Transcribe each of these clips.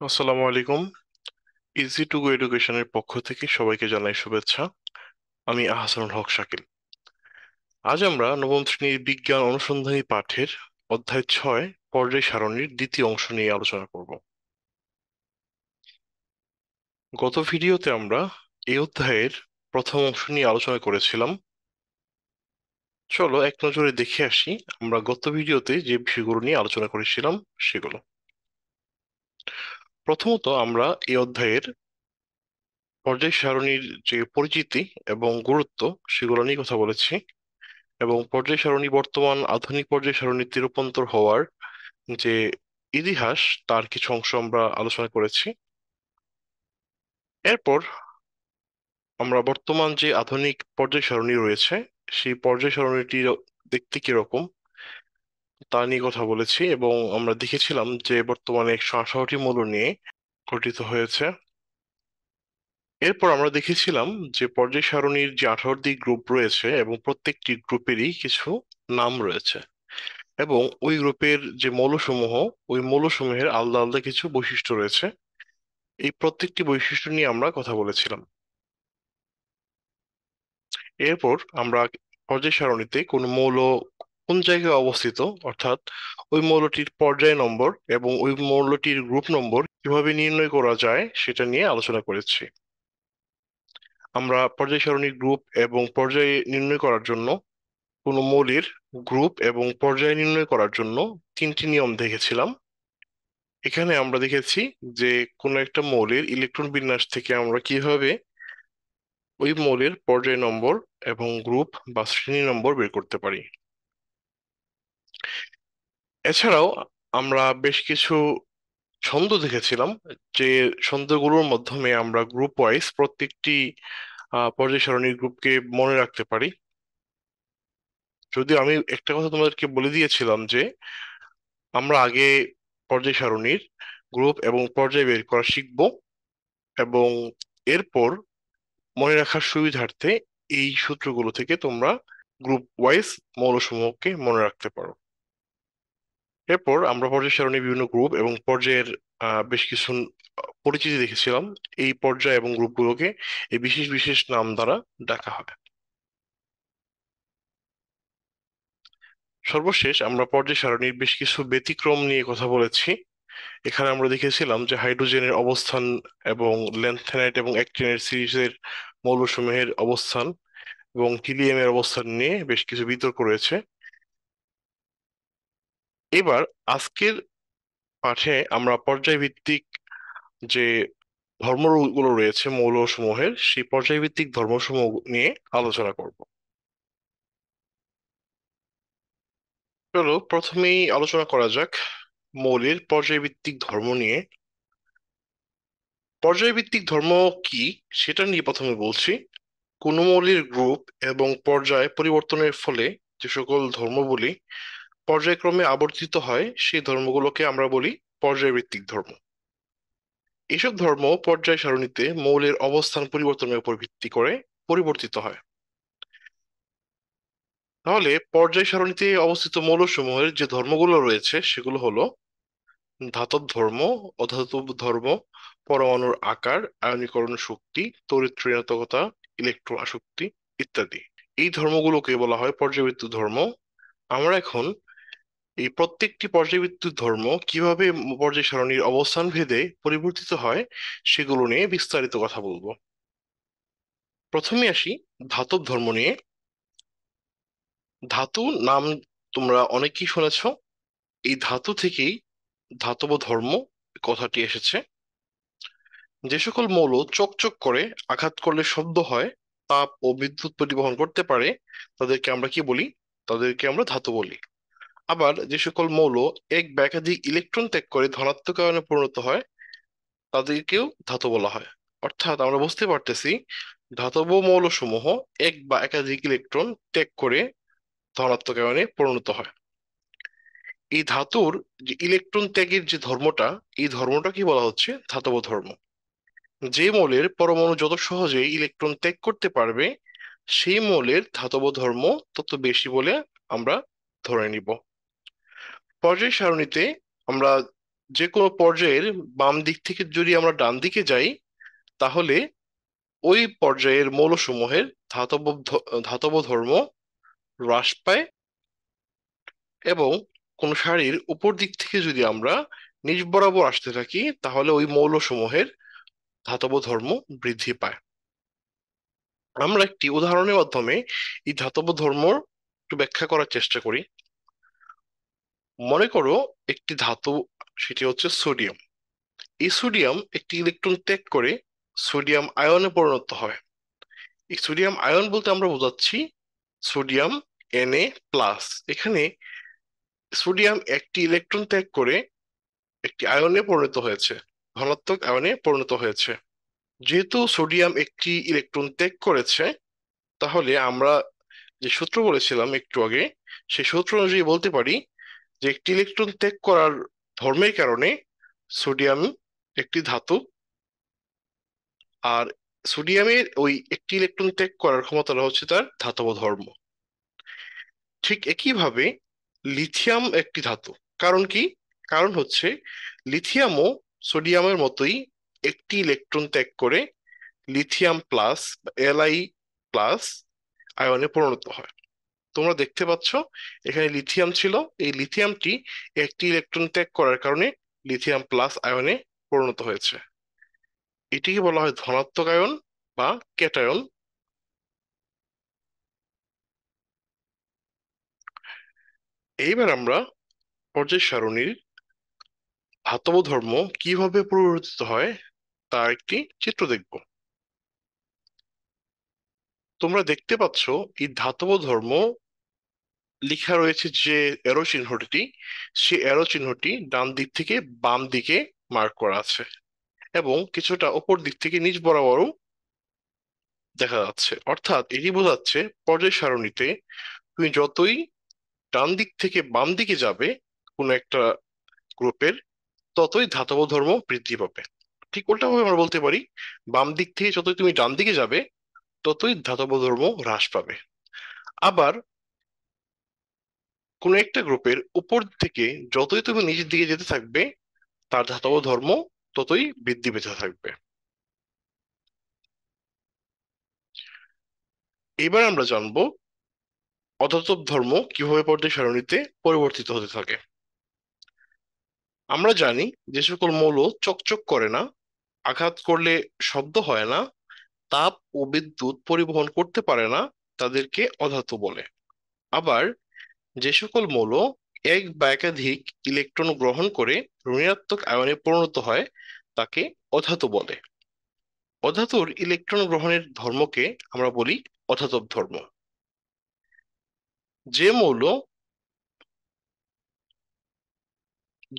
আসসালামু আলাইকুম। Easy to go এডুকেশনের পক্ষ থেকে সবাইকে জানাই শুভেচ্ছা। আমি আহসানুল হক শাকিল। আজ আমরা নবম শ্রেণীর বিজ্ঞান অনুসন্ধানী পাঠের অধ্যায় 6 পর্যায় সারণীর দ্বিতীয় অংশ নিয়ে আলোচনা করব। গত ভিডিওতে আমরা এই অধ্যায়ের প্রথম অংশ নিয়ে আলোচনা করেছিলাম। চলো এক নজরে দেখে আসি আমরা গত ভিডিওতে যে বিষয়গুলো নিয়ে আলোচনা করেছিলাম সেগুলো। প্রথমত আমরা এই অধ্যায়ের পর্যায় সারণীর যে পরিচিতি এবং গুরুত্ব সেগুলো নিয়ে কথা বলেছি, এবং পর্যায় সারণী বর্তমান আধুনিক পর্যায় সারণীতে রূপান্তর হওয়ার যে ইতিহাস তার কিছু অংশ আমরা আলোচনা করেছি। এরপর আমরা বর্তমান যে আধুনিক পর্যায় সারণী রয়েছে সেই পর্যায় সারণীটি দেখতে কিরকম তা নিয়ে কথা বলেছি, এবং আমরা দেখেছিলাম যে বর্তমানে 118টি মৌল নিয়ে গঠিত হয়েছে। এরপর আমরা দেখেছিলাম যে পর্যায় সারণীর যে 18টি গ্রুপ রয়েছে এবং প্রত্যেকটি গ্রুপেরই কিছু নাম রয়েছে, এবং ওই গ্রুপের যে মৌলসমূহ ওই মৌলসমূহের আলাদা আলাদা কিছু বৈশিষ্ট্য রয়েছে। এই প্রত্যেকটি বৈশিষ্ট্য নিয়ে আমরা কথা বলেছিলাম। এরপর আমরা পর্যায় সারণীতে কোন মৌল কোন জায়গায় অবস্থিত, অর্থাৎ ওই মৌলটির পর্যায় নম্বর এবং ওই মৌলটির গ্রুপ নম্বর কিভাবে নির্ণয় করা যায় সেটা নিয়ে আলোচনা করেছি। আমরা পর্যায় সারণীর গ্রুপ এবং পর্যায় নির্ণয় করার জন্য কোনো মৌলের গ্রুপ এবং পর্যায় নির্ণয় করার জন্য তিনটি নিয়ম দেখেছিলাম। এখানে আমরা দেখেছি যে কোনো একটা মৌলের ইলেকট্রন বিন্যাস থেকে আমরা কিভাবে ওই মৌলের পর্যায় নম্বর এবং গ্রুপ বা শ্রেণী নম্বর বের করতে পারি। এছাড়াও আমরা বেশ কিছু ছন্দ দেখেছিলাম, যে ছন্দগুলোর মাধ্যমে আমরা গ্রুপ ওয়াইজ প্রত্যেকটি পর্যায় সারণীর গ্রুপকে মনে রাখতে পারি। যদিও আমি একটা কথা তোমাদেরকে বলে দিয়েছিলাম যে আমরা আগে পর্যায় সারণীর গ্রুপ এবং পর্যায় বের করা শিখব, এবং এরপর মনে রাখার সুবিধার্থে এই সূত্রগুলো থেকে তোমরা গ্রুপ ওয়াইজ মৌলসমূহকে মনে রাখতে পারো। এরপর আমরা পর্যায় সারণী বিভিন্ন গ্রুপ এবং পর্যায়ের বেশ কিছু পরিচিতি দেখেছিলাম। এই পর্যায় এবং গ্রুপগুলোকে এই বিশেষ বিশেষ নাম দ্বারা ডাকা হয়। সর্বশেষ আমরা পর্যায় সারণীর বেশ কিছু ব্যতিক্রম নিয়ে কথা বলেছি। এখানে আমরা দেখেছিলাম যে হাইড্রোজেনের অবস্থান এবং ল্যান্থেনাইট এবং অ্যাক্টিনের সিরিজের মৌলসমূহের অবস্থান এবং হিলিয়ামের অবস্থান নিয়ে বেশ কিছু বিতর্ক রয়েছে। এবার আজকের পাঠে আমরা পর্যায়ভিত্তিক যে ধর্মগুলো রয়েছে মৌলসমূহের সেই পর্যায়ভিত্তিক ধর্মসমূহ নিয়ে আলোচনা করব। চলো প্রথমেই আলোচনা করা যাক মৌলের পর্যায়ভিত্তিক ধর্ম নিয়ে। পর্যায়ভিত্তিক ধর্ম কি সেটা নিয়ে প্রথমে বলছি। কোনো মৌলের গ্রুপ এবং পর্যায় পরিবর্তনের ফলে যে সকল ধর্মগুলি পর্যায়ক্রমে আবর্তিত হয় সেই ধর্মগুলোকে আমরা বলি পর্যায়ভিত্তিক ধর্ম। এসব ধর্ম পর্যায় সারণীতে মৌলের অবস্থান পরিবর্তনের উপর ভিত্তি করে পরিবর্তিত হয়। তাহলে পর্যায় সারণীতে অবস্থিত মৌলসমূহের যে ধর্মগুলো রয়েছে সেগুলো হলো ধাতব ধর্ম, অধাতব ধর্ম, পরমাণুর আকার, আয়নীকরণ শক্তি, তড়িৎ ঋণাত্মকতা, ইলেকট্রন আসক্তি ইত্যাদি। এই ধর্মগুলোকে বলা হয় পর্যায়বৃত্ত ধর্ম। আমরা এখন এই প্রত্যেকটি পর্যায়বৃত্ত ধর্ম কিভাবে পর্যায় সারণীর অবস্থান ভেদে পরিবর্তিত হয় সেগুলো নিয়ে বিস্তারিত কথা বলবো। প্রথমে আসি ধাতব ধর্ম নিয়ে। ধাতু নাম তোমরা অনেকেই শুনেছ। এই ধাতু থেকেই ধাতব ধর্ম কথাটি এসেছে। যে সকল মৌল চকচক করে আঘাত করলে শব্দ হয়, তাপ ও বিদ্যুৎ পরিবহন করতে পারে, তাদেরকে আমরা কি বলি? তাদেরকে আমরা ধাতু বলি। আবার যে সকল মৌল এক বা একাধিক ইলেকট্রন ত্যাগ করে ধনাত্মক আয়নে পরিণত হয়, তাদেরকেও ধাতু বলা হয়। অর্থাৎ আমরা বুঝতে পারতেছি ধাতব মৌলসমূহ এক বা একাধিক ইলেকট্রন ত্যাগ করে ধনাত্মক আয়নে পরিণত হয়। এই ধাতুর যে ইলেকট্রন ত্যাগের যে ধর্মটা, এই ধর্মটাকে বলা হচ্ছে ধাতব ধর্ম। যে মৌলের পরমাণু যত সহজে ইলেকট্রন ত্যাগ করতে পারবে সেই মৌলের ধাতব ধর্ম তত বেশি বলে আমরা ধরে নিব। পর্যায় সারণীতে আমরা যে কোনো পর্যায়ের বাম দিক থেকে যদি আমরা ডান দিকে যাই, তাহলে ওই পর্যায়ের মৌলসমূহের ধাতব ধর্ম হ্রাস পায়, এবং কোন সারির উপর দিক থেকে যদি আমরা নিচ বরাবর আসতে থাকি, তাহলে ওই মৌলসমূহের ধাতব ধর্ম বৃদ্ধি পায়। আমরা একটি উদাহরণের মাধ্যমে এই ধাতব ধর্ম একটু ব্যাখ্যা করার চেষ্টা করি। মনে করো একটি ধাতু, সেটি হচ্ছে সোডিয়াম। এই সোডিয়াম একটি ইলেকট্রন ত্যাগ করে সোডিয়াম আয়নে পরিণত হয়। এই সোডিয়াম আয়ন বলতে আমরা বোঝাচ্ছি সোডিয়াম Na+। এখানে সোডিয়াম একটি ইলেকট্রন ত্যাগ করে একটি আয়নে পরিণত হয়েছে, ধনাত্মক আয়নে পরিণত হয়েছে। যেহেতু সোডিয়াম একটি ইলেকট্রন ত্যাগ করেছে, তাহলে আমরা যে সূত্র বলেছিলাম একটু আগে, সেই সূত্র অনুযায়ী বলতে পারি যে একটি ইলেকট্রন ত্যাগ করার ধর্মের কারণে সোডিয়াম একটি ধাতু, আর সোডিয়ামের ওই একটি ইলেকট্রন ত্যাগ করার ক্ষমতাটা হচ্ছে তার ধাতব ধর্ম। ঠিক একইভাবে লিথিয়াম একটি ধাতু। কারণ কি? কারণ হচ্ছে লিথিয়ামও সোডিয়ামের মতোই একটি ইলেকট্রন ত্যাগ করে লিথিয়াম প্লাস Li+ আয়নে পরিণত হয়। তোমরা দেখতে পাচ্ছ এখানে লিথিয়াম ছিল, এই লিথিয়ামটি একটি ইলেকট্রন ত্যাগ করার কারণে লিথিয়াম প্লাস আয়নে পরিণত হয়েছে। এটিকে বলা হয় ধনাত্মক আয়ন বা ক্যাটায়ন। এইবার আমরা পর্যায় সারণীর ধাতব ধর্ম কিভাবে পরিবর্তিত হয় তার একটি চিত্র দেখব। তোমরা দেখতে পাচ্ছ এই ধাতব ধর্ম লেখা রয়েছে যে অ্যারো চিহ্নটি, সেই অ্যারো চিহ্নটি ডান দিক থেকে বাম দিকে মার্ক করা আছে, এবং কিছুটা উপর দিক থেকে নিচ বরাবরও দেখা যাচ্ছে। অর্থাৎ এটি বোঝাচ্ছে পর্যায় সারণীতে তুমি যতই ডান দিক থেকে বাম দিকে যাবে কোনো একটা গ্রুপের, ততই ধাতব ধর্ম বৃদ্ধি পাবে। ঠিক উল্টাভাবে আমরা বলতে পারি, বাম দিক থেকে যতই তুমি ডান দিকে যাবে, ততই ধাতব ধর্ম হ্রাস পাবে। আবার কোন একটা গ্রুপের উপর থেকে যতই তুমি নিচের দিকে যেতে থাকবে, তার ধাতব ধর্ম ততই বৃদ্ধি পেতে থাকবে। এবার আমরা জানবো অধাতব ধর্ম কিভাবে পর্যায় সারণীতে পরিবর্তিত হতে থাকে। আমরা জানি যে সকল মৌল চকচক করে না, আঘাত করলে শব্দ হয় না, তাপ ও বিদ্যুৎ পরিবহন করতে পারে না, তাদেরকে অধাতু বলে। আবার যে সকল মৌল এক বা একাধিক ইলেকট্রন গ্রহণ করে ঋণাত্মক আয়নে পরিণত হয়, তাকে অধাতু বলে। অধাতুর ইলেকট্রন গ্রহণের ধর্মকে আমরা বলি অধাতব ধর্ম। যে মৌল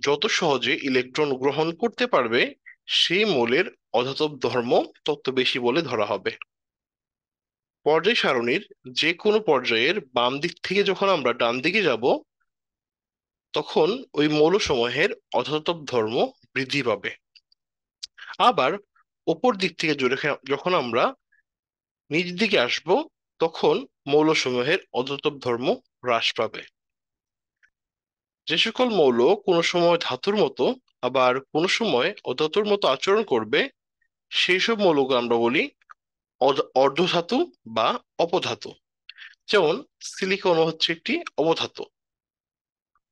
যত সহজে ইলেকট্রন গ্রহণ করতে পারবে, সেই মৌলের অধাতব ধর্ম তত বেশি বলে ধরা হবে। পর্যায় সারণীর যে কোনো পর্যায়ের বাম দিক থেকে যখন আমরা ডান দিকে যাব, তখন ওই মৌলসমূহের অধাতব ধর্ম বৃদ্ধি পাবে। আবার উপর দিক থেকে যখন আমরা নিচ দিকে আসব, তখন মৌলসমূহের অধাতব ধর্ম হ্রাস পাবে। যে সকল মৌল কোনো সময় ধাতুর মতো আবার কোনো সময় অধাতুর মতো আচরণ করবে, সেই সব মৌলকে আমরা বলি অর্ধধাতু বা অপধাতু। যেমন সিলিকন হচ্ছে একটি অবধাতু।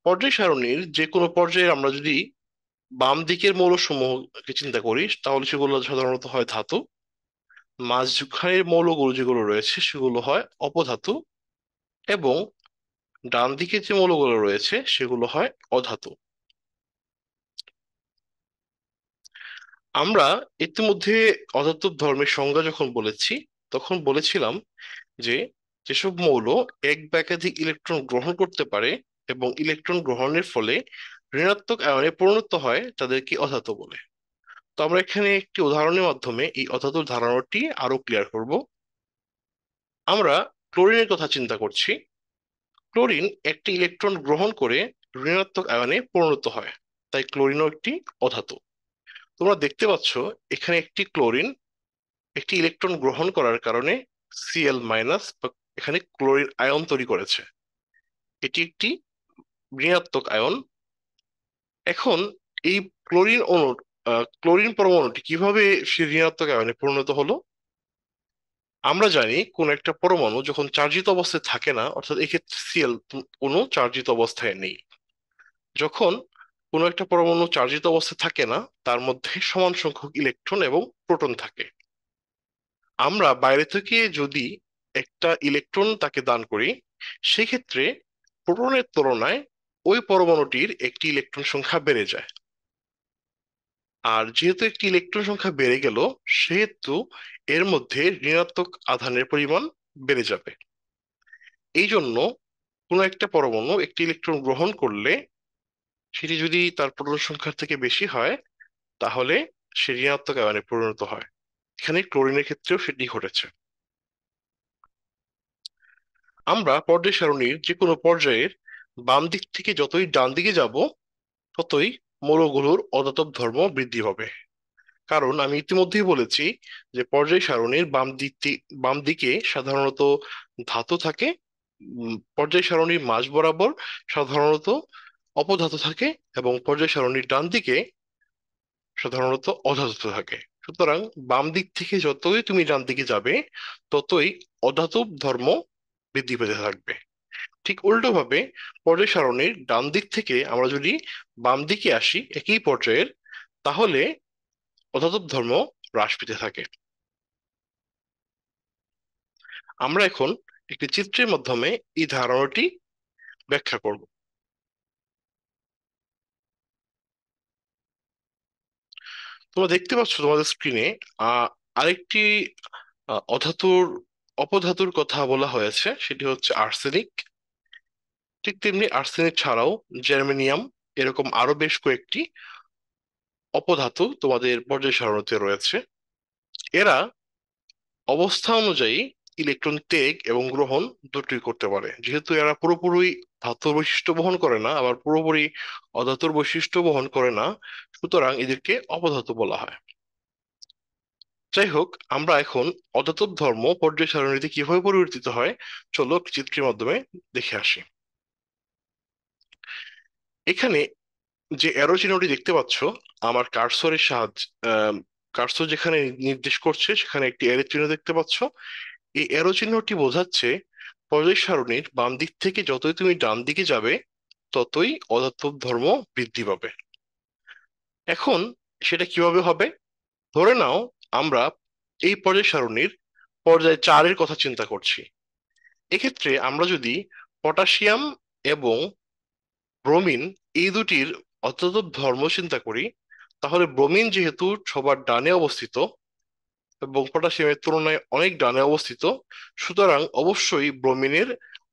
পর্যায় সারণীর যে কোনো পর্যায়ে আমরা যদি বাম দিকের মৌলসমূহকে চিন্তা করি, তাহলে সেগুলো সাধারণত হয় ধাতু। মাঝখানের মৌলগুলো যেগুলো রয়েছে সেগুলো হয় অপধাতু, এবং ডান দিকে যে মৌলগুলো রয়েছে সেগুলো হয় অধাতু। আমরা ইতিমধ্যে অধাতব ধর্মের সংজ্ঞা যখন বলেছি, তখন বলেছিলাম যে যেসব মৌল এক বা একাধিক ইলেকট্রন গ্রহণ করতে পারে এবং ইলেকট্রন গ্রহণের ফলে ঋণাত্মক আয়নে পরিণত হয়, তাদেরকে অধাতু বলে। তো আমরা এখানে একটি উদাহরণের মাধ্যমে এই অধাতুর ধারণাটি আরো ক্লিয়ার করব। আমরা ক্লোরিনের কথা চিন্তা করছি। ক্লোরিন একটি ইলেকট্রন গ্রহণ করে ঋণাত্মক আয়নে পরিণত হয়, তাই ক্লোরিনও একটি অধাতু। তোমরা দেখতে পাচ্ছ এখানে একটি ক্লোরিন একটি ইলেকট্রন গ্রহণ করার কারণে Cl- বা এখানে ক্লোরিন আয়ন তৈরি করেছে। এটি একটি ঋণাত্মক আয়ন। এখন এই ক্লোরিন অণু ক্লোরিন পরমাণুটি কিভাবে সে ঋণাত্মক আয়নে পরিণত হলো? আমরা জানি কোন একটা পরমাণু যখন চার্জিত অবস্থায় থাকে না, অর্থাৎ এক্ষেত্রে সিএল কোনো চার্জিত অবস্থায় নেই। যখন কোনো একটা পরমাণু চার্জিত অবস্থায় থাকে না, তার মধ্যে সমান সংখ্যক ইলেকট্রন এবং প্রোটন থাকে। আমরা বাইরে থেকে যদি একটা ইলেকট্রন তাকে দান করি, সেক্ষেত্রে প্রোটনের তুলনায় ওই পরমাণুটির একটি ইলেকট্রন সংখ্যা বেড়ে যায়। আর যেহেতু একটি ইলেকট্রন সংখ্যা বেড়ে গেল, সেহেতু এর মধ্যে ঋণাত্মক আধানের পরিমাণ বেড়ে যাবে। এই জন্য কোনো একটা পরমাণু একটি ইলেকট্রন গ্রহণ করলে সেটি যদি তার প্রোটন সংখ্যার থেকে বেশি হয়, তাহলে সে ঋণাত্মক আয়নে পরিণত হয়। এখানে ক্লোরিনের ক্ষেত্রেও সেটি ঘটেছে। আমরা পর্যায় সারণীর যে কোনো পর্যায়ের বাম দিক থেকে যতই ডান দিকে যাব, ততই মৌলগুলোর অধাতব ধর্ম বৃদ্ধি পাবে। কারণ আমি ইতিমধ্যেই বলেছি যে পর্যায় সারণীর বাম দিকে সাধারণত ধাতু থাকে, পর্যায় সারণীর মাঝ বরাবর সাধারণত অপধাতু থাকে, এবং পর্যায় সারণীর ডান দিকে সাধারণত অধাতু থাকে। সুতরাং বাম দিক থেকে যতই তুমি ডান দিকে যাবে, ততই অধাতব ধর্ম বৃদ্ধি পেতে থাকবে। ঠিক উল্টো ভাবে পর্যায় সারণীর ডান দিক থেকে আমরা যদি বাম দিকে আসি একই পর্যায়ের, তাহলে অধাতব ধর্ম হ্রাস পেতে থাকে। আমরা এখন একটি চিত্রের মাধ্যমে এই ধারণাটি ব্যাখ্যা করব। তোমরা দেখতে পাচ্ছ তোমাদের স্ক্রিনে আরেকটি অধাতুর অপধাতুর কথা বলা হয়েছে, সেটি হচ্ছে আর্সেনিক। ঠিক তেমনি আর্সেনিক ছাড়াও জার্মেনিয়াম, এরকম আরো বেশ কয়েকটি অপধাতু তোমাদের পর্যায় সারণীতে রয়েছে। এরা অবস্থা অনুযায়ী ইলেকট্রন ত্যাগ এবং গ্রহণ দুটোই করতে পারে। যেহেতু এরা পুরোপুরি ধাতুর বৈশিষ্ট্য বহন করে না, আবার পুরোপুরি অধাতুর বৈশিষ্ট্য বহন করে না, সুতরাং এদেরকে অপধাতু বলা হয়। যাই হোক, আমরা এখন অধাতব ধর্ম পর্যায় সারণীতে কিভাবে পরিবর্তিত হয়, চলো একটি চিত্রের মাধ্যমে দেখে আসি। এখানে যে অ্যারো চিহ্নটি দেখতে পাচ্ছ, আমার কার্সরের সাহায্য কার্সর যেখানে নির্দেশ করছে সেখানে একটি অ্যারো চিহ্ন দেখতে পাচ্ছ। এই অ্যারো চিহ্নটি বোঝাচ্ছে পর্যায় সারণীর বাম দিক থেকে যতই তুমি ডান দিকে যাবে, ততই অধাতব ধর্ম বৃদ্ধি পাবে। এখন সেটা কিভাবে হবে? ধরে নাও আমরা এই পর্যায় সারণীর পর্যায় 4-এর কথা চিন্তা করছি। এক্ষেত্রে আমরা যদি পটাশিয়াম এবং ব্রোমিন এই দুটির অধাতব ধর্ম চিন্তা করি, তাহলে ব্রোমিন যেহেতু সবার ডানে অবস্থিত এবং পটাশিয়ামের তুলনায় অনেক ডানে অবস্থিত, সুতরাং অবশ্যই ব্রোমিনের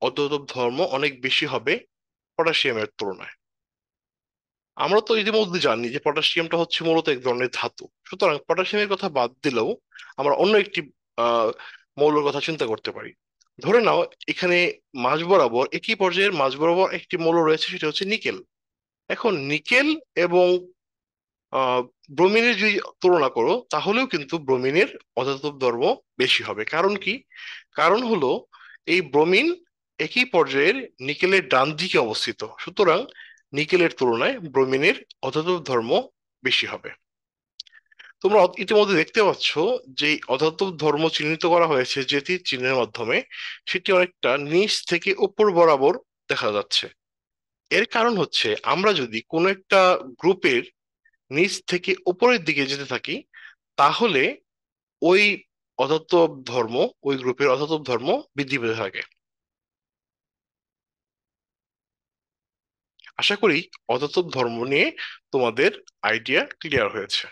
অধাতব ধর্ম অনেক বেশি হবে পটাশিয়ামের তুলনায়। আমরা তো ইতিমধ্যে জানি যে পটাশিয়ামটা হচ্ছে মূলত এক ধরনের ধাতু। সুতরাং পটাশিয়ামের কথা বাদ দিলেও আমরা অন্য একটি আহ মৌলের কথা চিন্তা করতে পারি। ধরে নাও এখানে মাঝ বরাবর, একই পর্যায়ের মাঝ বরাবর একটি মৌল রয়েছে, সেটা হচ্ছে নিকেল। এখন নিকেল এবং আহ ব্রোমিনের যদি তুলনা করো, তাহলেও কিন্তু ব্রোমিনের অধাতব ধর্ম বেশি হবে। কারণ কি? কারণ হলো এই ব্রোমিন একই পর্যায়ের নিকেলের ডান দিকে অবস্থিত, সুতরাং নিকেলের তুলনায় ব্রোমিনের অধাতব ধর্ম বেশি হবে। তোমরা ইতিমধ্যে দেখতে পাচ্ছ যে অধাতব ধর্ম চিহ্নিত করা হয়েছে যে তীর চিহ্নের মাধ্যমে, সেটি অনেকটা নিচ থেকে উপর বরাবর দেখা যাচ্ছে। এর কারণ হচ্ছে আমরা যদি কোনো একটা গ্রুপের নিচ থেকে উপরের দিকে যেতে থাকি, তাহলে ওই অধাতব ধর্ম, ওই গ্রুপের অধাতব ধর্ম বৃদ্ধি পেতে থাকে। আশা করি অধাতব ধর্ম নিয়ে তোমাদের আইডিয়া ক্লিয়ার হয়েছে।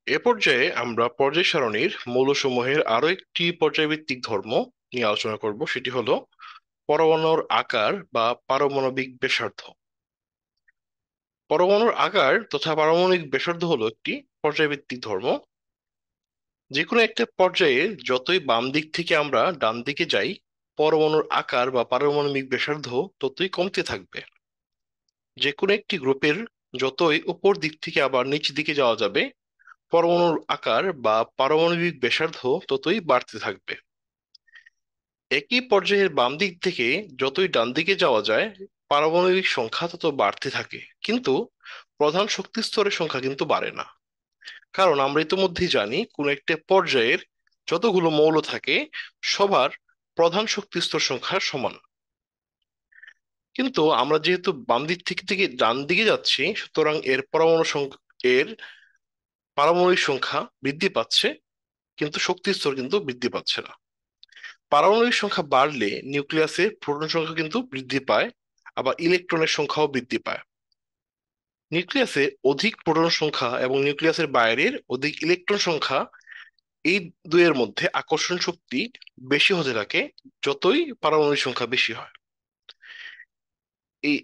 এ পর্যায়ে আমরা পর্যায় সারণীর মৌলসমূহের আরো একটি পর্যায়ভিত্তিক ধর্ম নিয়ে আলোচনা করব, সেটি হলো পরমাণুর আকার বা পারমাণবিক ব্যাসার্ধ। পরমাণুর আকার তথা পারমাণবিক ব্যাসার্ধ হলো একটি পর্যায়ভিত্তিক ধর্ম। যে কোনো একটা পর্যায়ে যতই বাম দিক থেকে আমরা ডান দিকে যাই, পরমাণুর আকার বা পারমাণবিক ব্যাসার্ধ ততই কমতে থাকবে। যে কোনো একটি গ্রুপের যতই উপর দিক থেকে আবার নিচ দিকে যাওয়া যাবে, পরমাণুর আকার বা পারমাণবিক ব্যাসার্ধ ততই বাড়তে থাকবে। একই পর্যায়ের বাম দিক থেকে যতই ডান দিকে যাওয়া যায়, পারমাণবিক সংখ্যা তত বাড়তে থাকে, কিন্তু প্রধান শক্তি স্তরের সংখ্যা কিন্তু বাড়ে না। কারণ আমরা ইতিমধ্যেই জানি কোন একটা পর্যায়ের যতগুলো মৌল থাকে সবার প্রধান শক্তি স্তর সংখ্যা সমান। কিন্তু আমরা যেহেতু বাম দিক থেকে ডান দিকে যাচ্ছি, সুতরাং এর পারমাণবিক সংখ্যা বৃদ্ধি পাচ্ছে, কিন্তু শক্তি স্তর কিন্তু বৃদ্ধি পাচ্ছে না। পারমাণবিক সংখ্যা বাড়লে নিউক্লিয়াসের প্রোটন সংখ্যা কিন্তু বৃদ্ধি পায়, আবার ইলেকট্রনের সংখ্যাও বৃদ্ধি পায়। নিউক্লিয়াসে অধিক প্রোটন সংখ্যা এবং নিউক্লিয়াসের বাইরের অধিক ইলেকট্রন সংখ্যা, এই দুইয়ের মধ্যে আকর্ষণ শক্তি বেশি হতে থাকে যতই পারমাণবিক সংখ্যা বেশি হয়। এই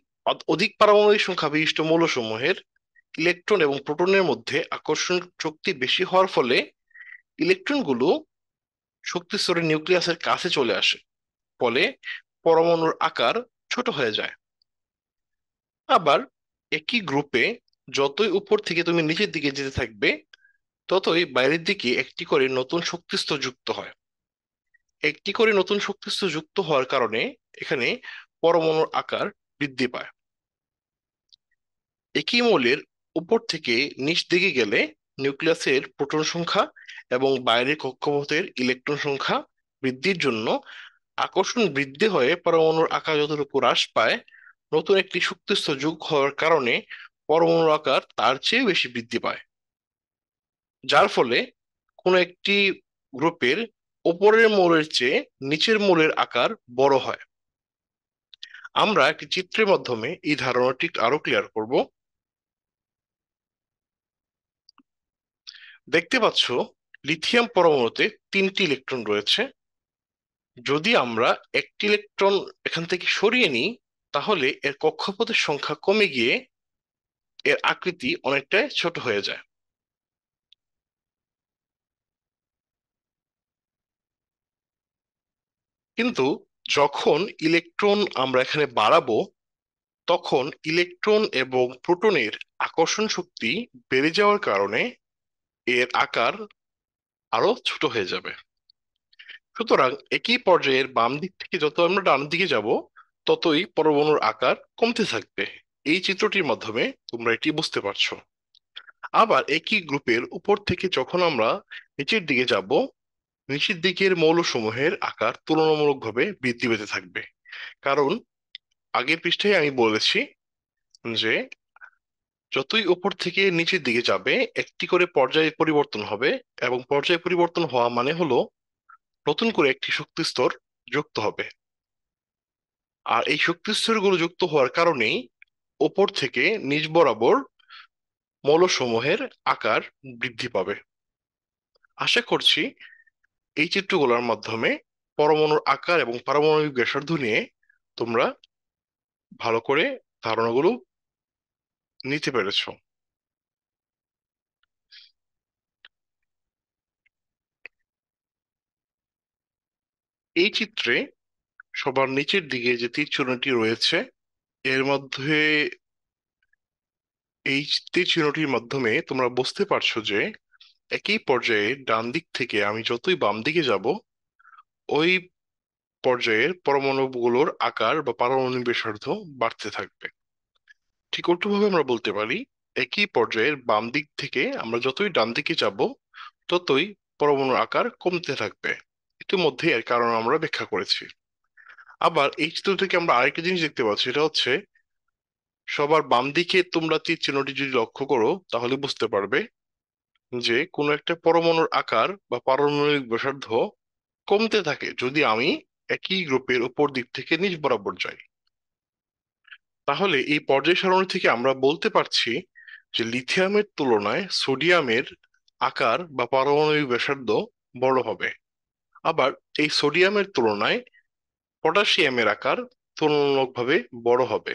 অধিক পারমাণবিক সংখ্যা বিশিষ্ট মৌলসমূহের ইলেকট্রন এবং প্রোটনের মধ্যে আকর্ষণ শক্তি বেশি হওয়ার ফলে ইলেকট্রনগুলো শক্তি স্তরে নিউক্লিয়াসের কাছে চলে আসে, ফলে পরমাণুর আকার ছোট হয়ে যায়। আবার একই গ্রুপে যতই উপর থেকে তুমি নিচের দিকে যেতে থাকবে, ততই বাইরের দিকে একটি করে নতুন শক্তিস্তর যুক্ত হয়। একটি করে নতুন শক্তিস্তর যুক্ত হওয়ার কারণে এখানে পরমাণুর আকার বৃদ্ধি পায়। একই মৌলের উপর থেকে নিচ দিকে গেলে নিউক্লিয়াসের প্রোটন সংখ্যা এবং বাইরের কক্ষপথের ইলেকট্রন সংখ্যা বৃদ্ধির জন্য আকর্ষণ বৃদ্ধি হয়ে পরমাণুর আকার যতটুকু হ্রাস পায়, নতুন একটি শক্তিস্তর যোগ হওয়ার কারণে পরমাণুর আকার তার চেয়ে বেশি বৃদ্ধি পায়। যার ফলে কোনো একটি গ্রুপের উপরের মৌলের চেয়ে নিচের মৌলের আকার বড় হয়। আমরা একটি চিত্রের মাধ্যমে এই ধারণাটি আরো ক্লিয়ার করব। দেখতে পাচ্ছ, লিথিয়াম পরমাণুতে 3টি ইলেকট্রন রয়েছে। যদি আমরা একটি ইলেকট্রন এখান থেকে সরিয়ে নিই, তাহলে এর কক্ষপথের সংখ্যা কমে গিয়ে এর আকৃতি অনেকটাই ছোট হয়ে যায়। কিন্তু যখন ইলেকট্রন আমরা এখানে বাড়াবো, তখন ইলেকট্রন এবং প্রোটনের আকর্ষণ শক্তি বেড়ে যাওয়ার কারণে এর আকার আরো ছোট হয়ে যাবে। সুতরাং একই পর্যায়ের বাম দিক থেকে যত আমরা ডান দিকে যাব, ততই পরমাণুর আকার কমতে থাকবে। এই চিত্রটির মাধ্যমে তোমরা এটি বুঝতে পারছো। আবার একই গ্রুপের উপর থেকে যখন আমরা নিচের দিকে যাব, নিচের দিকের মৌলসমূহের আকার তুলনামূলকভাবে বৃদ্ধি পেতে থাকবে। কারণ আগের পৃষ্ঠায় আমি বলেছি যে যতই উপর থেকে নিচের দিকে যাবে, একটি করে পর্যায় পরিবর্তন হবে, এবং পর্যায় পরিবর্তন হওয়া মানে হলো নতুন করে একটি শক্তি স্তর যুক্ত হবে। আর এই শক্তি স্তরগুলো যুক্ত হওয়ার কারণেই ওপর থেকে নিচ বরাবর মৌলসমূহের আকার বৃদ্ধি পাবে। আশা করছি এই চিত্রগুলোর মাধ্যমে পরমাণুর আকার এবং পারমাণবিক ব্যাসার্ধ নিয়ে তোমরা ভালো করে ধারণাগুলো নিতে পেরেছো। এই চিত্রে সবার নিচের দিকে যে তীর চিহ্নটি রয়েছে, এর মধ্যে এই তীর চিহ্নটির মাধ্যমে তোমরা বুঝতে পারছো যে একই পর্যায়ে ডান দিক থেকে আমি যতই বাম দিকে যাব, ওই পর্যায়ের পরমাণুগুলোর আকার বা পারমাণবিক ব্যাসার্ধ বাড়তে থাকবে। ঠিক উল্টোভাবে আমরা বলতে পারি, একই পর্যায়ের বাম দিক থেকে আমরা যতই ডান দিকে যাব, ততই পরমাণুর আকার কমতে থাকবে। ইতিমধ্যে এর কারণ আমরা ব্যাখ্যা করেছি। আবার এই চিত্র থেকে আমরা আরেকটা জিনিস দেখতে পাচ্ছি, সেটা হচ্ছে সবার বাম দিকে তোমরা তীর চিহ্নটি যদি লক্ষ্য করো, তাহলে বুঝতে পারবে যে কোনো একটা পরমাণুর আকার বা পারমাণবিক ব্যাসার্ধ কমতে থাকে যদি আমি একই গ্রুপের উপর দিক থেকে নিচ বরাবর যাই। তাহলে এই পর্যায় সারণী থেকে আমরা বলতে পারছি যে লিথিয়ামের তুলনায় সোডিয়ামের আকার বা পারমাণবিক ব্যাসার্ধ বড় হবে। আবার এই সোডিয়ামের তুলনায় পটাশিয়ামের আকার তুলনামূলকভাবে বড় হবে।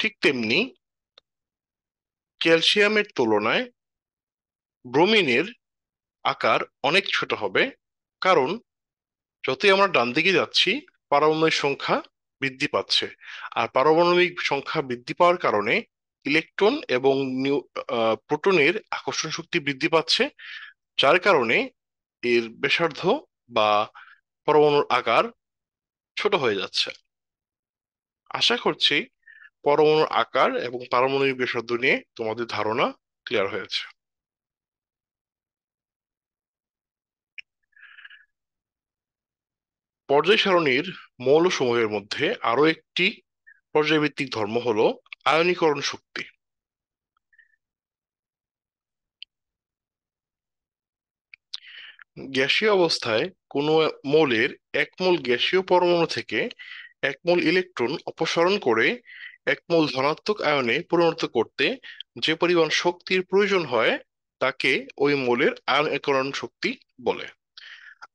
ঠিক তেমনি ক্যালসিয়ামের তুলনায় ব্রোমিনের আকার অনেক ছোট হবে, কারণ যতই আমরা ডান দিকে যাচ্ছি পারমাণবিক সংখ্যা বৃদ্ধি পাচ্ছে। আর পারমাণবিক সংখ্যা বৃদ্ধি পাওয়ার কারণে ইলেকট্রন এবং প্রোটনের আকর্ষণ শক্তি বৃদ্ধি পাচ্ছে, যার কারণে এর ব্যাসার্ধ বা পরমাণুর আকার ছোট হয়ে যাচ্ছে। আশা করছি পরমাণুর আকার এবং পারমাণবিক ব্যাসার্ধ নিয়ে তোমাদের ধারণা ক্লিয়ার হয়েছে। পর্যায় সারণীর মৌলসমূহের মধ্যে আরো একটি পর্যায়ভিত্তিক ধর্ম হলো আয়নীকরণ শক্তি। গ্যাসীয় অবস্থায় কোনো মৌলের এক মোল গ্যাসীয় পরমাণু থেকে এক মোল ইলেকট্রন অপসারণ করে এক মোল ধনাত্মক আয়নে পরিণত করতে যে পরিমাণ শক্তির প্রয়োজন হয় তাকে ওই মোলের আয়নীকরণ শক্তি বলে।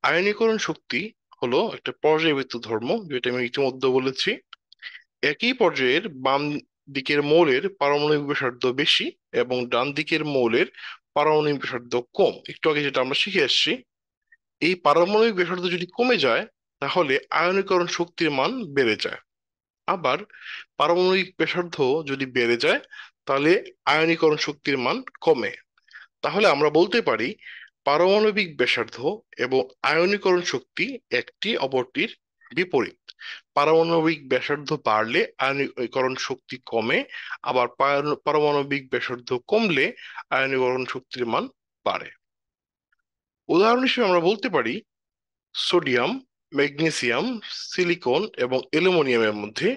আয়নীকরণ শক্তি হলো একটা পর্যায়বৃত্ত ধর্ম, যেটা আমি ইতিমধ্যে বলেছি। একই পর্যায়ের বাম দিকের মৌলের পারমাণবিক ব্যাসার্ধ বেশি এবং ডান দিকের মৌলের পারমাণবিক ব্যাসার্ধ কম, একটু আগে যেটা আমরা শিখে এসেছি। এই পারমাণবিক ব্যাসার্ধ যদি কমে যায় তাহলে আয়নীকরণ শক্তির মান বেড়ে যায়। আবার পারমাণবিক ব্যাসার্ধ যদি বেড়ে যায় তাহলে আয়নীকরণ শক্তির মান কমে। তাহলে আমরা বলতে পারি পারমাণবিক ব্যাসার্ধ এবং আয়নীকরণ শক্তি একটি অপরটির বিপরীত। পারমাণবিক ব্যাসার্ধ বাড়লে আয়নীকরণ শক্তি কমে, আবার পারমাণবিক ব্যাসার্ধ কমলে আয়নীকরণ শক্তির মান বাড়ে। উদাহরণ হিসেবে আমরা বলতে পারি সোডিয়াম, ম্যাগনেসিয়াম, সিলিকন এবং অ্যালুমিনিয়ামের মধ্যে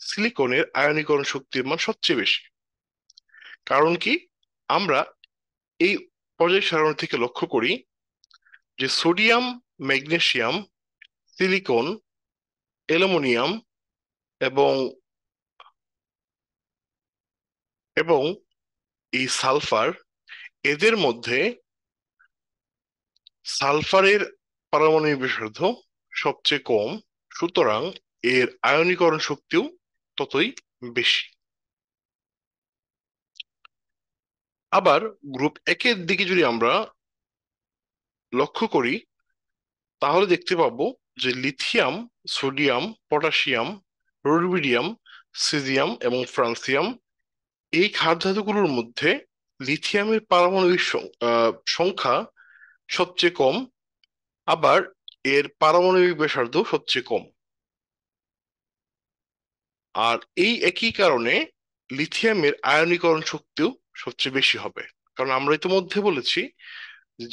সিলিকনের আয়নীকরণ শক্তির মান সবচেয়ে বেশি। কারণ কি? আমরা এই পর্যায় সারণী থেকে লক্ষ্য করি যে সোডিয়াম, ম্যাগনেসিয়াম, সিলিকন, অ্যালুমিনিয়াম এবং এবং এই সালফার, এদের মধ্যে সালফারের পারমাণবিক ব্যাসার্ধ সবচেয়ে কম, সুতরাং এর আয়নীকরণ শক্তিও ততই বেশি। আবার গ্রুপ একের দিকে যদি আমরা লক্ষ্য করি তাহলে দেখতে পাবো যে lithium, sodium, potassium, rubidium, caesium এবং ফ্রান্সিয়াম, এই খাদ ধাতুগুলোর মধ্যে লিথিয়ামের পারমাণবিক সংখ্যা সবচেয়ে কম, আবার এর পারমাণবিক ব্যাসার্ধ সবচেয়ে কম। আর এই একই কারণে লিথিয়ামের আয়নীকরণ শক্তিও সবচেয়ে বেশি হবে। কারণ আমরা ইতিমধ্যে বলেছি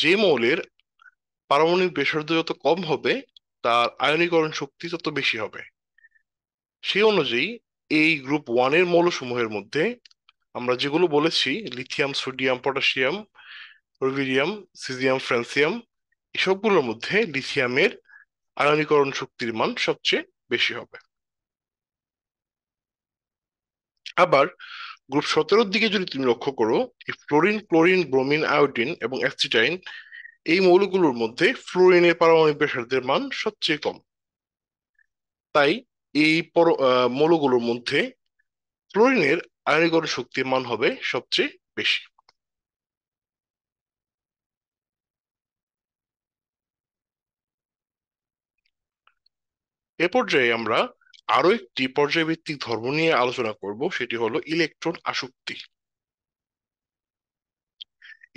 যে মৌলের পারমাণবিক ব্যাসার্ধ যত কম হবে তার আয়নীকরণ শক্তি তত বেশি হবে। সেই অনুযায়ী এই গ্রুপ ওয়ানের মৌলসমূহের মধ্যে আমরা যেগুলো বলেছি lithium, sodium, potassium, rubidium, caesium, francium, এসবগুলোর মধ্যে লিথিয়ামের আয়নীকরণ শক্তির মান সবচেয়ে বেশি হবে। আবার গ্রুপ 17 দিকে যদি তুমি লক্ষ্য করো, এই ফ্লোরিন, ক্লোরিন, ব্রোমিন, আয়োডিন এবং অ্যাসিটাইন, এই মৌলগুলোর মধ্যে ফ্লোরিনের পারমাণবিক ব্যাসার্ধের মান সবচেয়ে কম। তাই এই মৌলগুলোর মধ্যে ফ্লোরিনের আয়নীকরণ শক্তির মান হবে সবচেয়ে বেশি। এ পর্যায়ে আমরা আরো একটি পর্যায়ভিত্তিক ধর্ম নিয়ে আলোচনা করব, সেটি হলো ইলেকট্রন আসক্তি।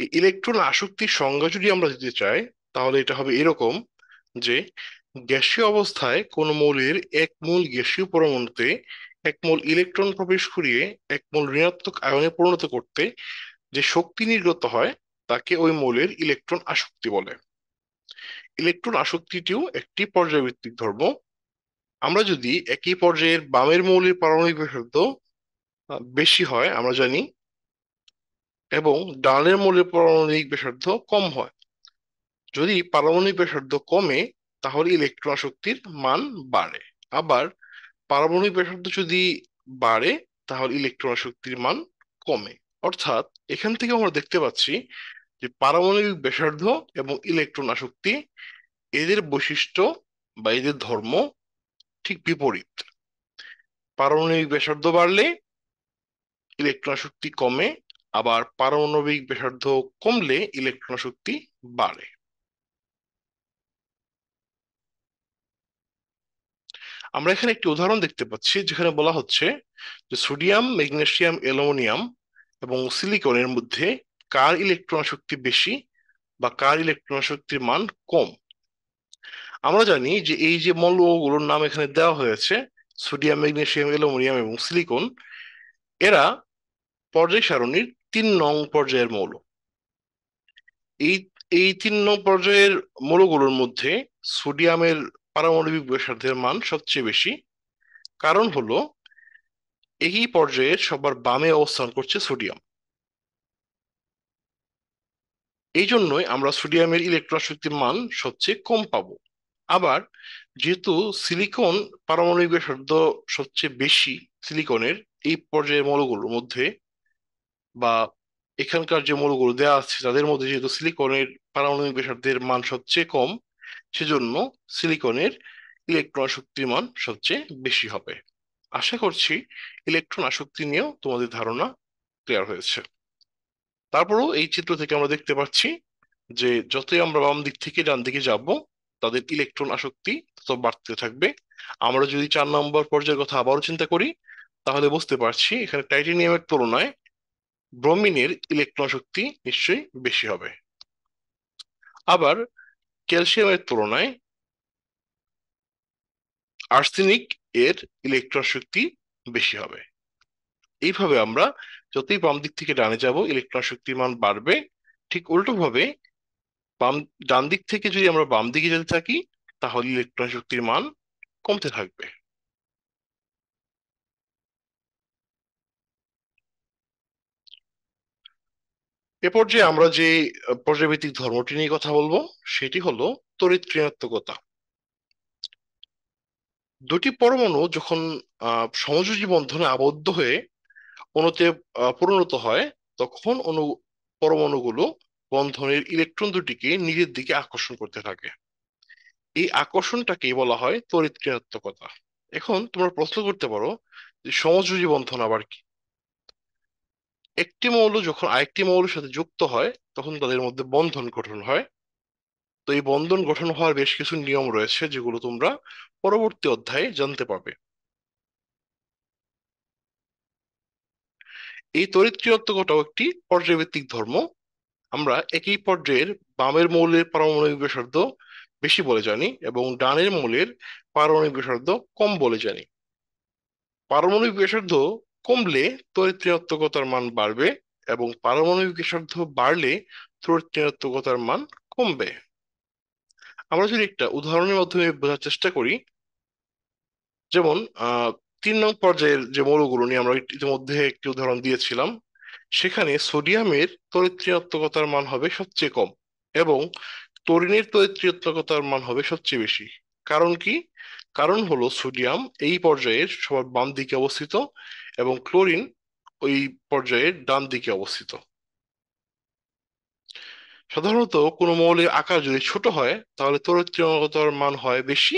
এই ইলেকট্রন আসক্তির সংজ্ঞা যদি আমরা দিতে চাই তাহলে এটা হবে এরকম যে গ্যাসীয় অবস্থায় কোন মৌলের এক মোল গ্যাসীয় পরমাণুতে এক মোল ইলেকট্রন প্রবেশ করিয়ে এক মোল ঋণাত্মক আয়নে পরিণত করতে যে শক্তি নির্গত হয় তাকে ওই মৌলের ইলেকট্রন আসক্তি বলে। ইলেকট্রন আসক্তিটিও একটি পর্যায়ভিত্তিক ধর্ম। আমরা যদি একই পর্যায়ের বামের মৌলের পারমাণবিক ব্যাসার্ধ বেশি হয় আমরা জানি, এবং ডানের মৌলের পারমাণবিক ব্যাসার্ধ কম হয়, যদি পারমাণবিক ব্যাসার্ধ কমে তাহলে ইলেকট্রন আসক্তির মান বাড়ে। আবার পারমাণবিক ব্যাসার্ধ যদি বাড়ে তাহলে ইলেকট্রন আসক্তির মান কমে। অর্থাৎ এখান থেকে আমরা দেখতে পাচ্ছি যে পারমাণবিক ব্যাসার্ধ এবং ইলেকট্রন আসক্তি, এদের বৈশিষ্ট্য বা এদের ধর্ম ঠিক বিপরীত। পারমাণবিক ব্যাসার্ধ বাড়লে ইলেকট্রন শক্তি কমে, আবার পারমাণবিক ব্যাসার্ধ কমলে ইলেকট্রন শক্তি বাড়ে। আমরা এখানে একটি উদাহরণ দেখতে পাচ্ছি যেখানে বলা হচ্ছে যে সোডিয়াম, ম্যাগনেসিয়াম, অ্যালুমিনিয়াম এবং সিলিকনের মধ্যে কার ইলেকট্রন শক্তি বেশি বা কার ইলেকট্রন শক্তির মান কম। আমরা জানি যে এই যে মৌলগুলোর নাম এখানে দেওয়া হয়েছে, সোডিয়াম, ম্যাগনেসিয়াম, অ্যালুমিনিয়াম এবং সিলিকন, এরা পর্যায় সারণীর 3 নং পর্যায়ের মৌল। এই এই 3 নং পর্যায়ের মৌলগুলোর মধ্যে সোডিয়ামের পারমাণবিক ব্যাসার্ধের মান সবচেয়ে বেশি। কারণ হলো এই পর্যায়ের সবার বামে অবস্থান করছে সোডিয়াম। এই জন্যই আমরা সোডিয়ামের ইলেকট্রন শক্তির মান সবচেয়ে কম পাবো। আবার যেহেতু সিলিকন পারমাণবিক ব্যাসার্ধ সবচেয়ে বেশি, সিলিকনের এই পর্যায়ের মৌলগুলোর মধ্যে বা এখানকার যে মৌলগুলো দেওয়া আছে তাদের মধ্যে যেহেতু সিলিকনের পারমাণবিক ব্যাসার্ধের মান সবচেয়ে কম, সেজন্য সিলিকনের ইলেকট্রন শক্তির মান সবচেয়ে বেশি হবে। আশা করছি ইলেকট্রন আসক্তি নিয়েও তোমাদের ধারণা ক্লিয়ার হয়েছে। তারপরেও এই চিত্র থেকে আমরা দেখতে পাচ্ছি যে যতই আমরা বাম দিক থেকে ডান দিকে যাব, তাদের ইলেকট্রন আসক্তি তত বাড়তে থাকবে। আমরা যদি 4 নম্বর পর্যায়ের কথা আবারও চিন্তা করি, তাহলে বুঝতে পারছি এখানে টাইটেনিয়ামের তুলনায় ব্রোমিনের ইলেকট্রন শক্তি নিশ্চয়ই বেশি হবে। আবার ক্যালসিয়ামের তুলনায় আর্সেনিক এর ইলেকট্রন শক্তি বেশি হবে। এইভাবে আমরা যতই বাম দিক থেকে ডানে যাব ইলেকট্রন শক্তির মান বাড়বে। ঠিক উল্টো ভাবে বাম ডান দিক থেকে যদি আমরা বাম দিকে যেতে থাকি, তাহলে ইলেকট্রন শক্তির মান কমতে থাকবে। এ পর্যায়ে আমরা যে পর্যায়ভিত্তিক ধর্মটি নিয়ে কথা বলবো সেটি হলো তড়িৎ ঋণাত্মকতা। দুটি পরমাণু যখন সমযোজী বন্ধনে আবদ্ধ হয়ে অণুতে পরিণত হয়, তখন পরমাণুগুলো বন্ধনের ইলেকট্রন দুটিকে নিজের দিকে আকর্ষণ করতে থাকে। এই আকর্ষণটাকেই বলা হয় তড়িৎ ঋণাত্মকতা। এখন তোমরা প্রশ্ন করতে পারো যে সমযোজী বন্ধন আবার কি? একটি মৌল যখন আরেকটি মৌলের সাথে যুক্ত হয়, তখন তাদের মধ্যে বন্ধন গঠন হয়। তো এই বন্ধন গঠন হওয়ার বেশ কিছু নিয়ম রয়েছে, যেগুলো তোমরা পরবর্তী অধ্যায়ে জানতে পারবে। এই তড়িৎ ঋণাত্মকতাও একটি পর্যায়ভিত্তিক ধর্ম। আমরা একই পর্যায়ের বামের মৌলের পারমাণবিক ব্যাসার্ধ বেশি বলে জানি এবং ডানের মৌলের পারমাণবিক ব্যাসার্ধ কম বলে জানি। পারমাণবিক ব্যাসার্ধ কমলে তড়িৎ ঋণাত্মকতার মান বাড়বে এবং পারমাণবিক ব্যাসার্ধ বাড়লে তড়িৎ ঋণাত্মকতার মান কমবে। আমরা যদি একটা উদাহরণের মাধ্যমে বোঝার চেষ্টা করি, যেমন 3 নং পর্যায়ের যে মৌলগুলো নিয়ে আমরা ইতিমধ্যে একটি উদাহরণ দিয়েছিলাম, সেখানে সোডিয়ামের তড়িৎ ঋণাত্মকতার মান হবে সবচেয়ে কম এবং ক্লোরিনের তড়িৎ ঋণাত্মকতার মান হবে সবচেয়ে বেশি। কারণ কি? কারণ হলো সোডিয়াম এই পর্যায়ের সবার বাম দিকে অবস্থিত এবং ক্লোরিন ওই পর্যায়ের ডান দিকে অবস্থিত। সাধারণত কোনো মৌলের আকার যদি ছোট হয় তাহলে তড়িৎ ঋণাত্মকতার মান হয় বেশি,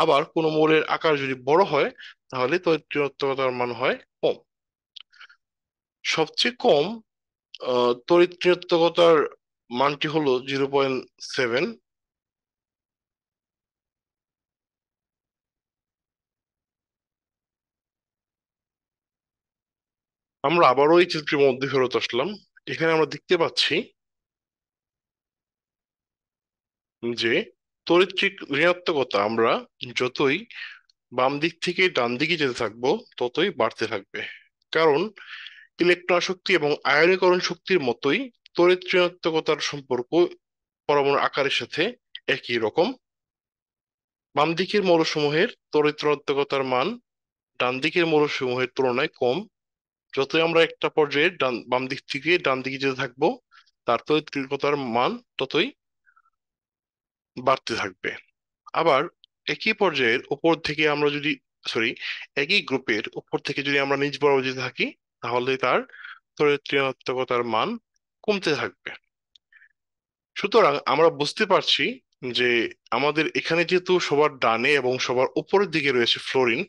আবার কোনো মৌলের আকার যদি বড় হয় তাহলে তড়িৎ ঋণাত্মকতার মান হয় কম। সবচেয়ে কম তড়িৎ ঋণাত্মকতার মানটি হলো 0.7। আমরা আবারও এই চিত্রের মধ্যে ফেরত আসলাম। এখানে আমরা দেখতে পাচ্ছি যে তড়িৎ ঋণাত্মকতা আমরা যতই বাম দিক থেকে ডান দিকে যেতে থাকবো ততই বাড়তে থাকবে। কারণ ইলেকট্রন শক্তি এবং আয়নীকরণ শক্তির মতোই তড়িৎ ঋণাত্মকতার সম্পর্ক পরমাণুর আকারের সাথে একই রকম। বাম দিকের মৌলসমূহের তড়িৎ ঋণাত্মকতার মান ডান দিকের মৌলসমূহের তুলনায় কম। যতই আমরা একটা পর্যায়ে বাম দিক থেকে ডান দিকে যেতে থাকবো, তার তড়িৎ ঋণাত্মকতার মান ততই বাড়তে থাকবে। আবার একই পর্যায়ের উপর থেকে আমরা যদি, সরি, একই গ্রুপের উপর থেকে যদি আমরা নিচ বরাবর যেতে থাকি, তাহলে তার তড়িৎ ঋণাত্মকতার মান কমতে থাকবে। সুতরাং আমরা বুঝতে পারছি যে আমাদের এখানে যেহেতু সবার ডানে এবং সবার উপরের দিকে রয়েছে ফ্লোরিন,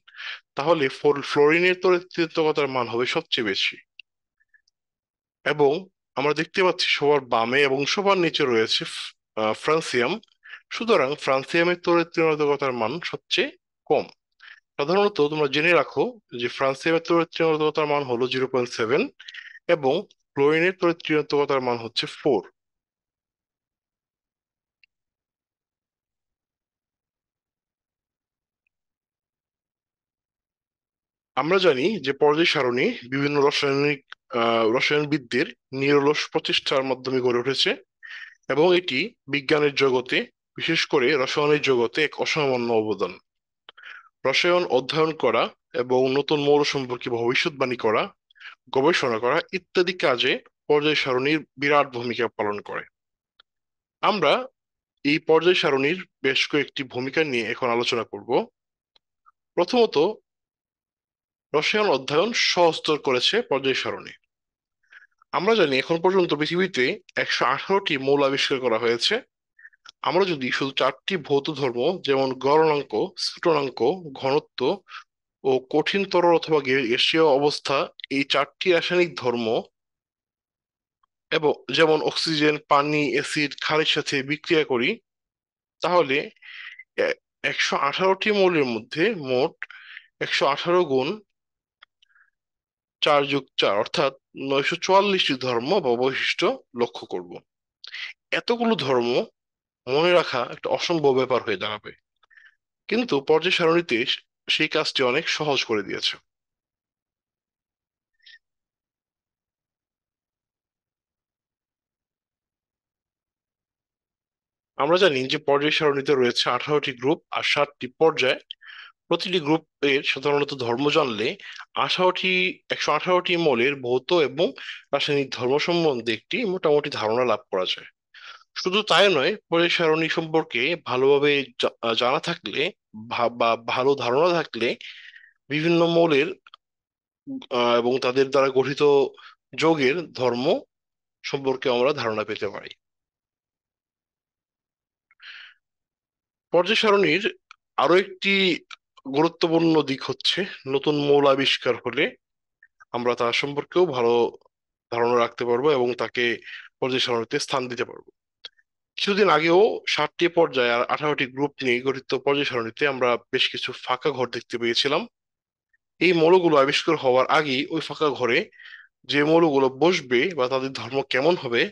তাহলে ফ্লোরিনের তড়িৎ ঋণাত্মকতার মান হবে সবচেয়ে বেশি। এবং আমরা দেখতে পাচ্ছি সবার বামে এবং সবার নিচে রয়েছে ফ্রান্সিয়াম। সুতরাং ফ্রান্সিয়ামের তড়িৎ ঋণাত্মকতার মান সবচেয়ে কম। সাধারণত তোমরা জেনে রাখো যে ফ্রান্সিয়ামের তড়িৎ ঋণাত্মকতার মান হলো 0.7 এবং ক্লোরিনের তড়িৎ ঋণাত্মকতার মান হচ্ছে 4। আমরা জানি যে পর্যায় সারণী বিভিন্ন রসায়নবিদদের নিরলস প্রচেষ্টার মাধ্যমে গড়ে উঠেছে, এবং এটি বিজ্ঞানের জগতে, বিশেষ করে রসায়নের জগতে এক অসামান্য অবদান। রসায়ন অধ্যয়ন করা এবং নতুন মৌল সম্পর্কে ভবিষ্যৎবাণী করা, গবেষণা করা ইত্যাদি কাজে পর্যায় সারণীর বিরাট ভূমিকা পালন করে। আমরা এই পর্যায় সারণীর বেশ কয়েকটি ভূমিকা নিয়ে এখন আলোচনা করব। প্রথমত, রসায়ন অধ্যয়ন সহজতর করেছে পর্যায় সারণী। আমরা জানি এখন পর্যন্ত পৃথিবীতে 118টি মৌল আবিষ্কার করা হয়েছে। আমরা যদি শুধু 4টি ভৌত ধর্ম, যেমন গলনাঙ্ক, স্ফুটনাঙ্ক, ঘনত্ব ও কঠিন তরল অথবা গ্যাসীয় অবস্থা, এই 4টি রাসায়নিক ধর্ম এবং যেমন অক্সিজেন, পানি, অ্যাসিড, ক্ষারের সাথে বিক্রিয়া করি, তাহলে 118টি মৌলের মধ্যে মোট 118 গুণ 4+4 অর্থাৎ 944টি ধর্ম বা বৈশিষ্ট্য লক্ষ্য করব। এতগুলো ধর্ম মনে রাখা একটা অসম্ভব ব্যাপার হয়ে দাঁড়াবে, কিন্তু পর্যায় সারণীতে সেই কাজটি অনেক সহজ করে দিয়েছে। আমরা জানি যে পর্যায় সারণীতে রয়েছে 18টি গ্রুপ আর 7টি পর্যায়। প্রতিটি গ্রুপের সাধারণত ধর্ম জানলে 18টি 118টি মৌলের ভৌত এবং রাসায়নিক ধর্ম সম্বন্ধে একটি মোটামুটি ধারণা লাভ করা যায়। শুধু তাই নয়, পর্যায় সারণী সম্পর্কে ভালোভাবে জানা থাকলে বা ভালো ধারণা থাকলে বিভিন্ন মৌলের এবং তাদের দ্বারা গঠিত যৌগের ধর্ম সম্পর্কে আমরা ধারণা পেতে পারি। পর্যায় সারণীর আরো একটি গুরুত্বপূর্ণ দিক হচ্ছে, নতুন মৌল আবিষ্কার হলে আমরা তার সম্পর্কেও ভালো ধারণা রাখতে পারবো এবং তাকে পর্যায় সারণীতে স্থান দিতে পারবো। কিছুদিন আগেও 7টি পর্যায় আর 18টি গ্রুপ নিয়ে গঠিত পর্যায় সারণীতে আমরা বেশ কিছু ফাঁকা ঘর দেখতে পেয়েছিলাম। এই মৌলগুলো আবিষ্কার হওয়ার আগেই ওই ফাঁকা ঘরে যে মৌলগুলো বসবে বা তাদের ধর্ম কেমন হবে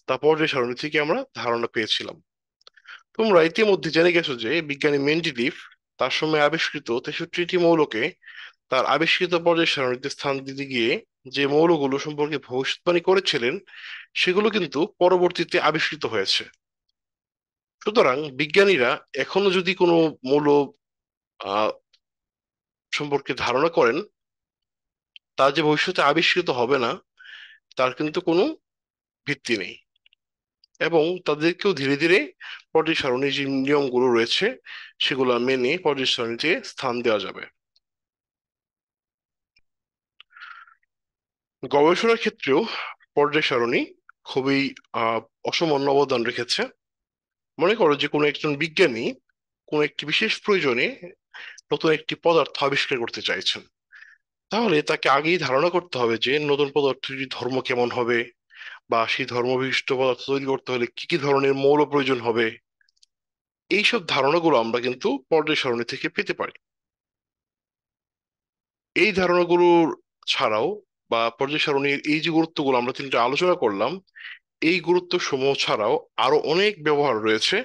তা পর্যায় সারণী থেকে আমরা ধারণা পেয়েছিলাম। তোমরা ইতিমধ্যে জেনে গেছো যে বিজ্ঞানী মেন্ডেলিভ তার সময় আবিষ্কৃত 63টি মৌলকে তার আবিষ্কৃত পর্যায় সারণীতে স্থান দিতে গিয়ে যে মৌলগুলো সম্পর্কে ভবিষ্যৎবাণী করেছিলেন সেগুলো কিন্তু পরবর্তীতে আবিষ্কৃত হয়েছে। সুতরাং বিজ্ঞানীরা এখনো যদি কোনো মৌল আহ সম্পর্কে ধারণা করেন, তা যে ভবিষ্যতে আবিষ্কৃত হবে না তার কিন্তু কোনো ভিত্তি নেই, এবং তাদেরকেও ধীরে ধীরে পর্যায় সারণীর যে নিয়মগুলো রয়েছে সেগুলো মেনে পর্যায় সারণীতে স্থান দেওয়া যাবে। গবেষণার ক্ষেত্রেও পর্যায় সারণী খুবই আহ অসামান্য অবদান রেখেছে। মনে করো যে কোনো একজন বিজ্ঞানী কোনো একটি বিশেষ প্রয়োজনে নতুন একটি পদার্থ আবিষ্কার করতে চাইছেন, তাহলে তাকে আগেই ধারণা করতে হবে যে নতুন পদার্থটির ধর্ম কেমন হবে, বা সেই ধর্ম বিশিষ্ট পদার্থ তৈরি করতে হলে কি কি ধরনের মৌল প্রয়োজন হবে। এইসব ধারণাগুলো আমরা কিন্তু পর্যায় সারণী থেকে পেতে পারি। এই ধারণাগুলোর ছাড়াও বা পর্যায় সারণীর এই যে গুরুত্বগুলো আমরা তিনটা আলোচনা করলাম, এই গুরুত্ব সমূহ ছাড়াও আরো অনেক ব্যবহার রয়েছে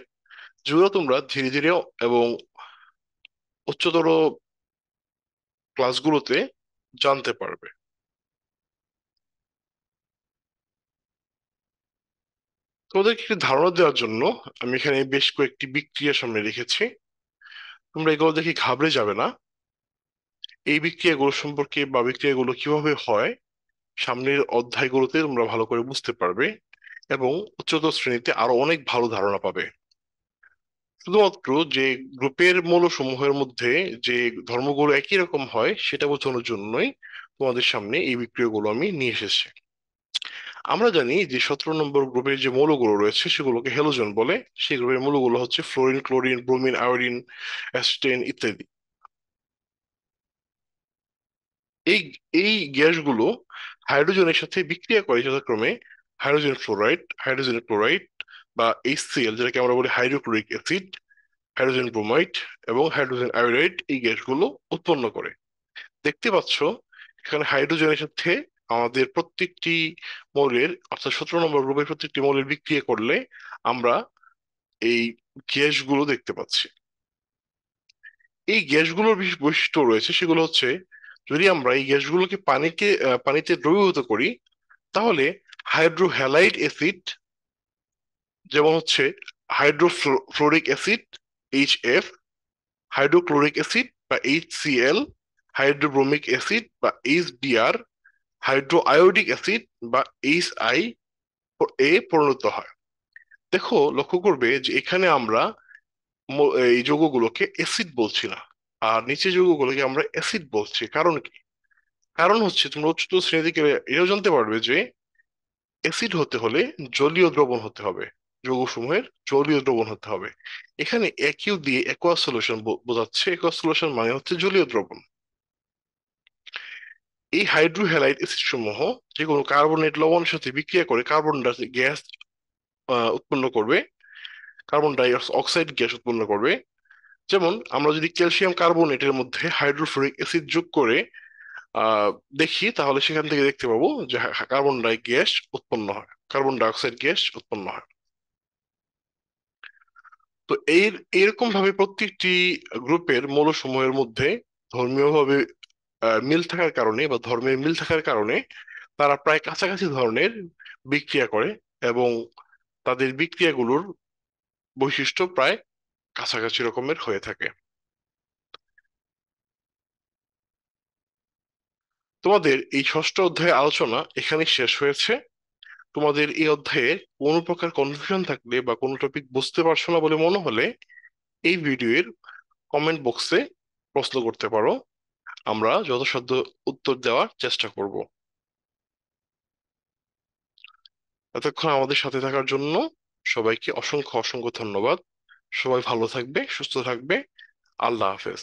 যেগুলো তোমরা ধীরে ধীরে এবং উচ্চতর ক্লাসগুলোতে জানতে পারবে। তোমাদেরকে একটি ধারণা দেওয়ার জন্য আমি এখানে বেশ কয়েকটি বিক্রিয়া সামনে রেখেছি। তোমরা এগুলো দেখে ঘাবড়ে যাবে না। এই বিক্রিয়াগুলো সম্পর্কে বা বিক্রিয়াগুলো কিভাবে হয় সামনের অধ্যায়গুলোতে তোমরা ভালো করে বুঝতে পারবে এবং উচ্চতর শ্রেণীতে আরো অনেক ভালো ধারণা পাবে। শুধুমাত্র যে গ্রুপের মৌলসমূহের মধ্যে যে ধর্মগুলো একই রকম হয় সেটা বোঝানোর জন্যই তোমাদের সামনে এই বিক্রিয়াগুলো আমি নিয়ে এসেছি। আমরা জানি যে 17 নম্বর গ্রুপের যে মৌলগুলো রয়েছে সেগুলোকে হ্যালোজেন বলে। সেই গ্রুপের মৌলগুলো হচ্ছে ফ্লোরিন, ক্লোরিন, ব্রোমিন, আয়োডিন, অ্যাসিটেন ইত্যাদি। এই এই গ্যাসগুলো হাইড্রোজেনের সাথে বিক্রিয়া করে যথাক্রমে হাইড্রোজেন ফ্লোরাইড, হাইড্রোজেন ক্লোরাইড বা HCl, যেটাকে আমরা বলি হাইড্রোক্লোরিক অ্যাসিড, হাইড্রোজেন ব্রোমাইড এবং হাইড্রোজেন আয়োডাইড, এই গ্যাসগুলো উৎপন্ন করে। দেখতে পাচ্ছ এখানে হাইড্রোজেনের সাথে আমাদের প্রত্যেকটি মৌলের অর্থাৎ 17 নম্বর গ্রুপের প্রত্যেকটি মৌলের বিক্রিয়া করলে আমরা এই গ্যাসগুলো দেখতে পাচ্ছি। এই গ্যাসগুলোর বৈশিষ্ট্য রয়েছে, সেগুলো হচ্ছে যদি আমরা এই গ্যাসগুলোকে পানিতে দ্রবীভূত করি, তাহলে হাইড্রোহ্যালাইড অ্যাসিড, যেমন হচ্ছে hydrofluoric acid HF, hydrochloric acid বা HCl, হাইড্রোব্রোমিক অ্যাসিড বা HBr, হাইড্রো আয়োডিক অ্যাসিড বা HI পরিণত হয়। দেখো, লক্ষ্য করবে যে এখানে আমরা এই যৌগগুলোকে অ্যাসিড বলছি না, আর নিচে যৌগগুলোকে আমরা অ্যাসিড বলছি। কারণ কি? কারণ হচ্ছে তোমরা উচ্চতর শ্রেণী থেকে এটাও জানতে পারবে যে অ্যাসিড হতে হলে জলীয় দ্রবণ হতে হবে, যৌগসমূহের জলীয় দ্রবণ হতে হবে। এখানে একিউ দিয়ে অ্যাকোয়াস সলিউশন বোঝাচ্ছে। অ্যাকোয়াস সলিউশন মানে হচ্ছে জলীয় দ্রবণ। এই হাইড্রোহ্যালাইড অ্যাসিড সমূহ যে কোনো কার্বনেট লবণের সাথে বিক্রিয়া করে কার্বন ডাই গ্যাস উৎপন্ন করবে, কার্বন ডাই অক্সাইড গ্যাস উৎপন্ন করবে। যেমন আমরা যদি ক্যালসিয়াম কার্বনেটের মধ্যে হাইড্রোফ্লোরিক অ্যাসিড যোগ করে আহ দেখি, তাহলে সেখান থেকে দেখতে পাবো যে কার্বন ডাই গ্যাস উৎপন্ন হয়, কার্বন ডাই অক্সাইড গ্যাস উৎপন্ন হয়। তো এইরকম ভাবে প্রত্যেকটি গ্রুপের মৌলসমূহের মধ্যে ধর্মীয়ভাবে মিল থাকার কারণে বা ধর্মের মিল থাকার কারণে তারা প্রায় কাছাকাছি ধরনের বিক্রিয়া করে, এবং তাদের বিক্রিয়াগুলোর বৈশিষ্ট্য প্রায় কাছাকাছি রকমের হয়ে থাকে। তোমাদের এই ষষ্ঠ অধ্যায়ের আলোচনা এখানে শেষ হয়েছে। তোমাদের এই অধ্যায়ে কোনো প্রকার কনফিউশন থাকলে বা কোনো টপিক বুঝতে পারছো না বলে মনে হলে এই ভিডিওর কমেন্ট বক্সে প্রশ্ন করতে পারো, আমরা যথাসাধ্য উত্তর দেওয়ার চেষ্টা করব। এতক্ষণ আমাদের সাথে থাকার জন্য সবাইকে অসংখ্য অসংখ্য ধন্যবাদ। সবাই ভালো থাকবে, সুস্থ থাকবে। আল্লাহ হাফেজ।